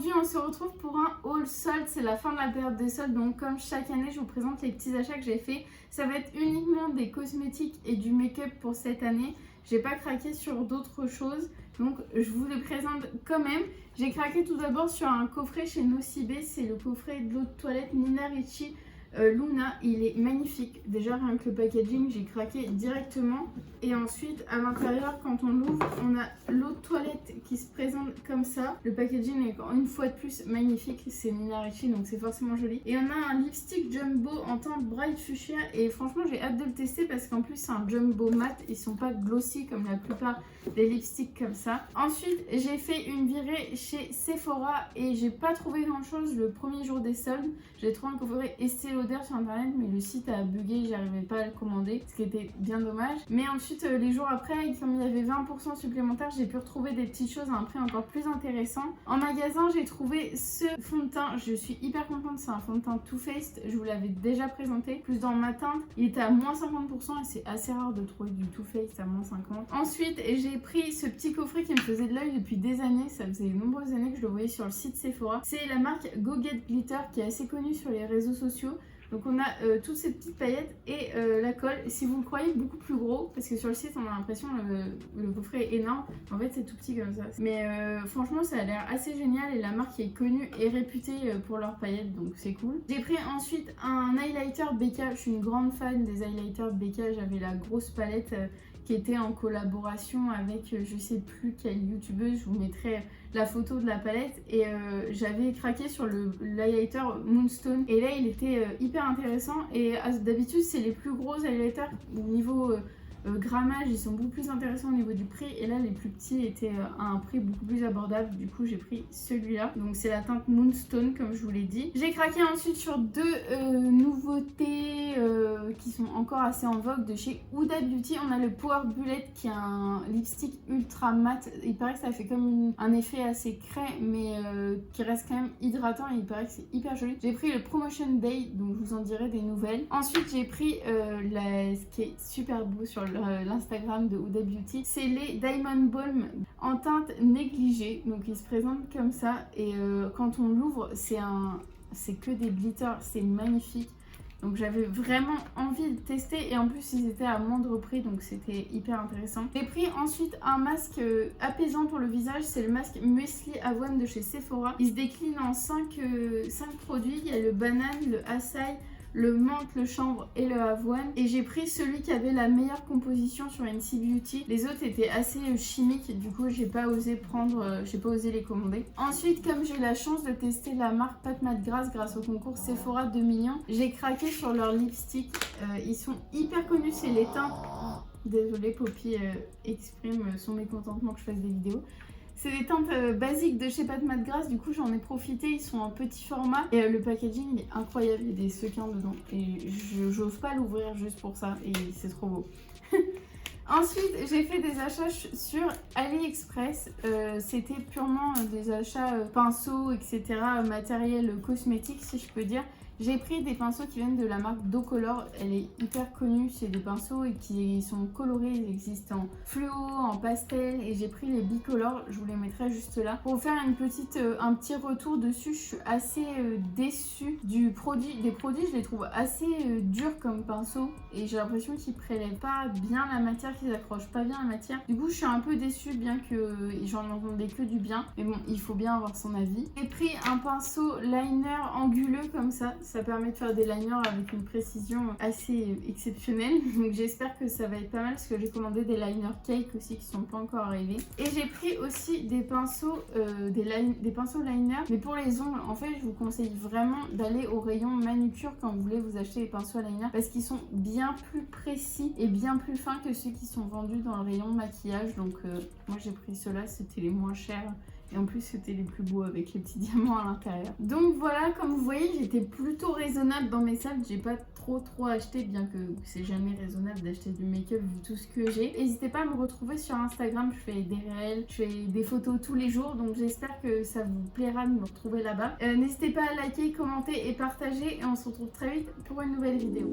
Aujourd'hui on se retrouve pour un haul solde, c'est la fin de la période des soldes, donc comme chaque année je vous présente les petits achats que j'ai fait. Ça va être uniquement des cosmétiques et du make-up pour cette année. J'ai pas craqué sur d'autres choses, donc je vous les présente quand même. J'ai craqué tout d'abord sur un coffret chez Nocibé, c'est le coffret de l'eau de toilette Nina Ricci Luna. Il est magnifique, déjà rien que le packaging j'ai craqué directement. Et ensuite à l'intérieur quand on l'ouvre on a l'eau de toilette qui se présente comme ça. Le packaging est une fois de plus magnifique, c'est Nina Ricci donc c'est forcément joli. Et on a un lipstick jumbo en teinte bright fuchsia et franchement j'ai hâte de le tester parce qu'en plus c'est un jumbo mat, ils sont pas glossy comme la plupart des lipsticks comme ça. Ensuite j'ai fait une virée chez Sephora et j'ai pas trouvé grand chose le premier jour des soldes. J'ai trouvé un coffret Estée Lauder sur internet mais le site a bugué, j'arrivais pas à le commander, ce qui était bien dommage. Mais ensuite les jours après, comme il y avait 20% supplémentaire, j'ai pu retrouver des petites choses à un prix encore plus intéressant. En magasin j'ai trouvé ce fond de teint, je suis hyper contente, c'est un fond de teint Too Faced, je vous l'avais déjà présenté, plus dans ma teinte, il était à moins 50% et c'est assez rare de trouver du Too Faced à moins 50. Ensuite j'ai pris ce petit coffret qui me faisait de l'œil depuis des années, ça faisait de nombreuses années que je le voyais sur le site Sephora. C'est la marque Go Get Glitter qui est assez connue sur les réseaux sociaux. Donc on a toutes ces petites paillettes et la colle. Si vous le croyez beaucoup plus gros, parce que sur le site on a l'impression le coffret est énorme, en fait c'est tout petit comme ça. Mais franchement ça a l'air assez génial et la marque est connue et réputée pour leurs paillettes, donc c'est cool. J'ai pris ensuite un highlighter Becca, je suis une grande fan des highlighters Becca, j'avais la grosse palette qui était en collaboration avec je sais plus quelle youtubeuse, je vous mettrai la photo de la palette et j'avais craqué sur l'highlighter Moonstone et là il était hyper intéressant et d'habitude c'est les plus gros highlighters au niveau grammage, ils sont beaucoup plus intéressants au niveau du prix et là les plus petits étaient à un prix beaucoup plus abordable, du coup j'ai pris celui-là, donc c'est la teinte Moonstone comme je vous l'ai dit. J'ai craqué ensuite sur deux nouveautés qui sont encore assez en vogue de chez Huda Beauty. On a le Power Bullet qui est un lipstick ultra mat, il paraît que ça fait comme un effet assez craie mais qui reste quand même hydratant et il paraît que c'est hyper joli. J'ai pris le Promotion Day, donc je vous en dirai des nouvelles. Ensuite j'ai pris ce qui est super beau sur l'Instagram de Huda Beauty, c'est les Diamond Balm en teinte négligée, donc ils se présentent comme ça et quand on l'ouvre c'est que des glitters, c'est magnifique. Donc j'avais vraiment envie de tester et en plus ils étaient à moindre prix donc c'était hyper intéressant. J'ai pris ensuite un masque apaisant pour le visage, c'est le masque Muesli Avoine de chez Sephora. Il se décline en 5 produits, il y a le banane, le açaï, le menthe, le chanvre et le avoine et j'ai pris celui qui avait la meilleure composition sur NC Beauty. Les autres étaient assez chimiques, du coup j'ai pas osé les commander. Ensuite comme j'ai eu la chance de tester la marque Pat Mat Grass grâce au concours Sephora 2 millions, j'ai craqué sur leurs lipsticks. Ils sont hyper connus, c'est les teintes. Désolée, Poppy exprime son mécontentement que je fasse des vidéos. C'est des teintes basiques de chez Pat Mat Grass, du coup j'en ai profité, ils sont en petit format et le packaging est incroyable, il y a des sequins dedans et j'ose pas l'ouvrir juste pour ça et c'est trop beau. Ensuite j'ai fait des achats sur AliExpress, c'était purement des achats pinceaux etc, matériel cosmétique si je peux dire. J'ai pris des pinceaux qui viennent de la marque Docolor, elle est hyper connue, c'est des pinceaux qui sont colorés, ils existent en fluo, en pastel et j'ai pris les bicolores, je vous les mettrai juste là. Pour vous faire un petit retour dessus, je suis assez déçue des produits, je les trouve assez durs comme pinceaux et j'ai l'impression qu'ils prélèvent pas bien la matière, qu'ils accrochent pas bien la matière. Du coup je suis un peu déçue bien que j'en entendais que du bien, mais bon il faut bien avoir son avis. J'ai pris un pinceau liner anguleux comme ça permet de faire des liners avec une précision assez exceptionnelle. Donc j'espère que ça va être pas mal parce que j'ai commandé des liners cake aussi qui sont pas encore arrivés. Et j'ai pris aussi des pinceaux, des pinceaux liner, mais pour les ongles. En fait je vous conseille vraiment d'aller au rayon manucure quand vous voulez vous acheter des pinceaux liner parce qu'ils sont bien plus précis et bien plus fins que ceux qui sont vendus dans le rayon maquillage. Donc moi j'ai pris ceux-là, c'était les moins chers. Et en plus c'était les plus beaux avec les petits diamants à l'intérieur. Donc voilà, comme vous voyez j'étais plutôt raisonnable dans mes soldes. J'ai pas trop acheté, bien que c'est jamais raisonnable d'acheter du make-up vu tout ce que j'ai. N'hésitez pas à me retrouver sur Instagram, je fais des réels, je fais des photos tous les jours. Donc j'espère que ça vous plaira de me retrouver là-bas. N'hésitez pas à liker, commenter et partager. Et on se retrouve très vite pour une nouvelle vidéo.